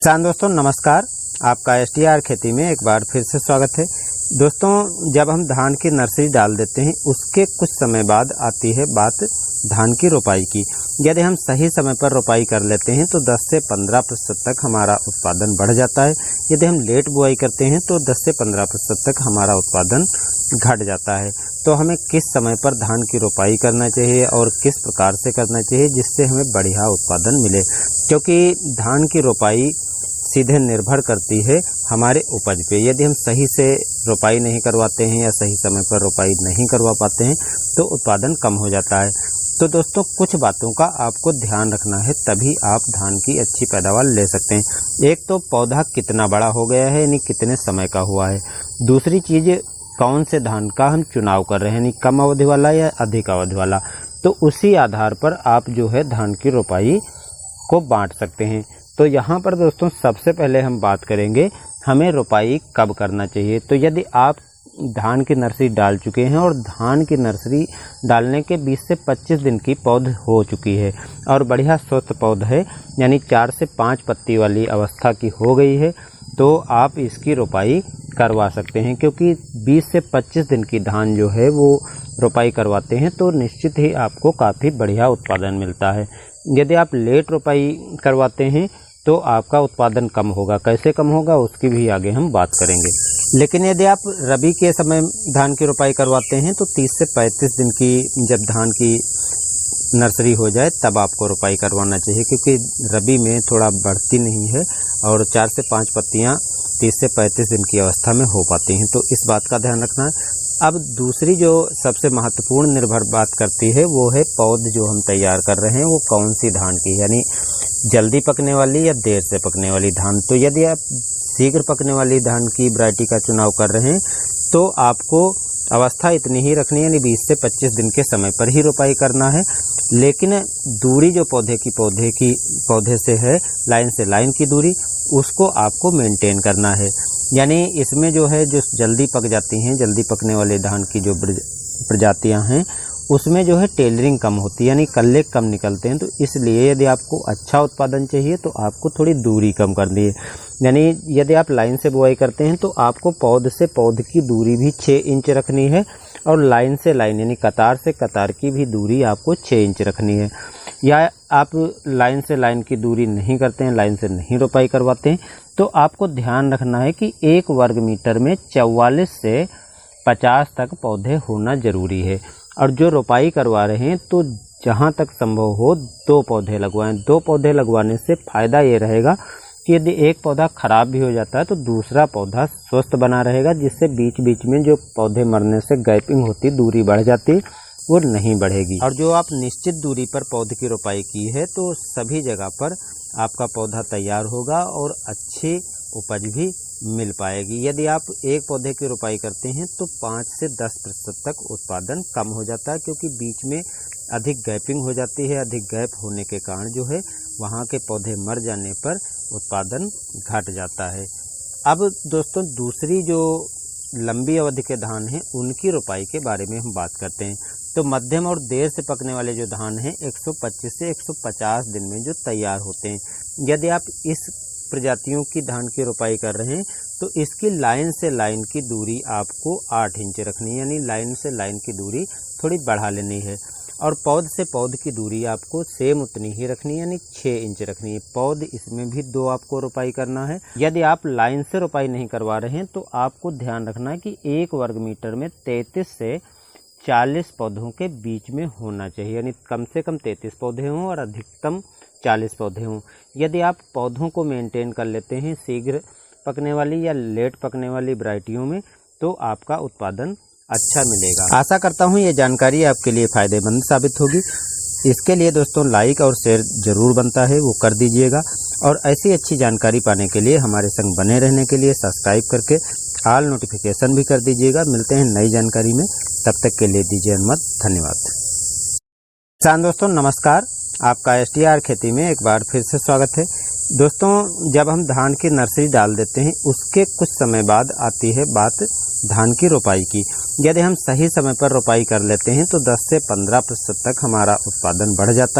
किसान दोस्तों नमस्कार। आपका एसटीआर खेती में एक बार फिर से स्वागत है। दोस्तों, जब हम धान की नर्सरी डाल देते हैं उसके कुछ समय बाद आती है बात धान की रोपाई की। यदि हम सही समय पर रोपाई कर लेते हैं तो 10 से 15% तक हमारा उत्पादन बढ़ जाता है। यदि हम लेट बुआई करते हैं तो 10 से 15% तक हमारा उत्पादन घट जाता है। तो हमें किस समय पर धान की रोपाई करना चाहिए और किस प्रकार से करना चाहिए जिससे हमें बढ़िया उत्पादन मिले, क्योंकि धान की रोपाई सीधे निर्भर करती है हमारे उपज पे। यदि हम सही से रोपाई नहीं करवाते हैं या सही समय पर रोपाई नहीं करवा पाते हैं तो उत्पादन कम हो जाता है। तो दोस्तों, कुछ बातों का आपको ध्यान रखना है, तभी आप धान की अच्छी पैदावार ले सकते हैं। एक तो पौधा कितना बड़ा हो गया है, यानी कितने समय का हुआ है। दूसरी चीज़, कौन से धान का हम चुनाव कर रहे हैं, यानी कम अवधि वाला या अधिक अवधि वाला। तो उसी आधार पर आप जो है धान की रोपाई को बांट सकते हैं। तो यहाँ पर दोस्तों सबसे पहले हम बात करेंगे हमें रोपाई कब करना चाहिए। तो यदि आप धान की नर्सरी डाल चुके हैं और धान की नर्सरी डालने के 20 से 25 दिन की पौध हो चुकी है और बढ़िया स्वस्थ पौध है, यानी 4 से 5 पत्ती वाली अवस्था की हो गई है, तो आप इसकी रोपाई करवा सकते हैं। क्योंकि 20 से 25 दिन की धान जो है वो रोपाई करवाते हैं तो निश्चित ही आपको काफ़ी बढ़िया उत्पादन मिलता है। यदि आप लेट रोपाई करवाते हैं तो आपका उत्पादन कम होगा। कैसे कम होगा उसकी भी आगे हम बात करेंगे। लेकिन यदि आप रबी के समय धान की रोपाई करवाते हैं तो 30 से 35 दिन की जब धान की नर्सरी हो जाए तब आपको रोपाई करवाना चाहिए, क्योंकि रबी में थोड़ा बढ़ती नहीं है और 4 से 5 पत्तियां 30 से 35 दिन की अवस्था में हो पाती हैं। तो इस बात का ध्यान रखना है। अब दूसरी जो सबसे महत्वपूर्ण निर्भर बात करती है वो है पौध जो हम तैयार कर रहे हैं वो कौन सी धान की, यानी जल्दी पकने वाली या देर से पकने वाली धान। तो यदि आप शीघ्र पकने वाली धान की वैरायटी का चुनाव कर रहे हैं तो आपको अवस्था इतनी ही रखनी है, यानी 20 से 25 दिन के समय पर ही रोपाई करना है। लेकिन दूरी जो पौधे से है, लाइन से लाइन की दूरी, उसको आपको मेंटेन करना है। यानी इसमें जो है जो जल्दी पक जाती हैं, जल्दी पकने वाले धान की जो प्रजातियां हैं उसमें जो है टेलरिंग कम होती है, यानी कल्ले कम निकलते हैं। तो इसलिए यदि आपको अच्छा उत्पादन चाहिए तो आपको थोड़ी दूरी कम करनी है। यानी यदि आप लाइन से बुआई करते हैं तो आपको पौध से पौध की दूरी भी 6 इंच रखनी है और लाइन से लाइन यानी कतार से कतार की भी दूरी आपको 6 इंच रखनी है। या आप लाइन से लाइन की दूरी नहीं करते हैं, लाइन से नहीं रोपाई करवाते हैं, तो आपको ध्यान रखना है कि 1 वर्ग मीटर में 44 से 50 तक पौधे होना ज़रूरी है। और जो रोपाई करवा रहे हैं तो जहाँ तक संभव हो 2 पौधे लगवाएं। 2 पौधे लगवाने से फ़ायदा ये रहेगा कि यदि एक पौधा ख़राब भी हो जाता है तो दूसरा पौधा स्वस्थ बना रहेगा, जिससे बीच बीच में जो पौधे मरने से गैपिंग होती, दूरी बढ़ जाती, वो नहीं बढ़ेगी। और जो आप निश्चित दूरी पर पौधे की रोपाई की है तो सभी जगह पर आपका पौधा तैयार होगा और अच्छी उपज भी मिल पाएगी। यदि आप एक पौधे की रोपाई करते हैं तो 5 से 10% तक उत्पादन कम हो जाता है, क्योंकि बीच में अधिक गैपिंग हो जाती है। अधिक गैप होने के कारण जो है वहाँ के पौधे मर जाने पर उत्पादन घट जाता है। अब दोस्तों, दूसरी जो लंबी अवधि के धान हैं उनकी रोपाई के बारे में हम बात करते हैं। तो मध्यम और देर से पकने वाले जो धान हैं 125 से 150 दिन में जो तैयार होते हैं, यदि आप इस प्रजातियों की धान की रोपाई कर रहे हैं तो इसकी लाइन से लाइन की दूरी आपको 8 इंच रखनी है, यानी लाइन से लाइन की दूरी थोड़ी बढ़ा लेनी है। और पौध से पौध की दूरी आपको सेम उतनी ही रखनी है, यानी 6 इंच रखनी है। पौध इसमें भी 2 आपको रोपाई करना है। यदि आप लाइन से रोपाई नहीं करवा रहे हैं तो आपको ध्यान रखना है कि 1 वर्ग मीटर में 33 से 40 पौधों के बीच में होना चाहिए, यानी कम से कम 33 पौधे हों और अधिकतम 40 पौधे हों। यदि आप पौधों को मेंटेन कर लेते हैं शीघ्र पकने वाली या लेट पकने वाली वैरायटियों में तो आपका उत्पादन अच्छा मिलेगा। आशा करता हूँ ये जानकारी आपके लिए फ़ायदेमंद साबित होगी। इसके लिए दोस्तों लाइक और शेयर ज़रूर बनता है, वो कर दीजिएगा। और ऐसी अच्छी जानकारी पाने के लिए हमारे संग बने रहने के लिए सब्सक्राइब करके ऑल नोटिफिकेशन भी कर दीजिएगा। मिलते हैं नई जानकारी में, तब तक के लिए दीजिए अनुमति। धन्यवाद। किसान दोस्तों नमस्कार। आपका एसटीआर खेती में एक बार फिर से स्वागत है। दोस्तों, जब हम धान की नर्सरी डाल देते हैं उसके कुछ समय बाद आती है बात धान की रोपाई की। यदि हम सही समय पर रोपाई कर लेते हैं तो 10 से 15% तक हमारा उत्पादन बढ़ जाता है।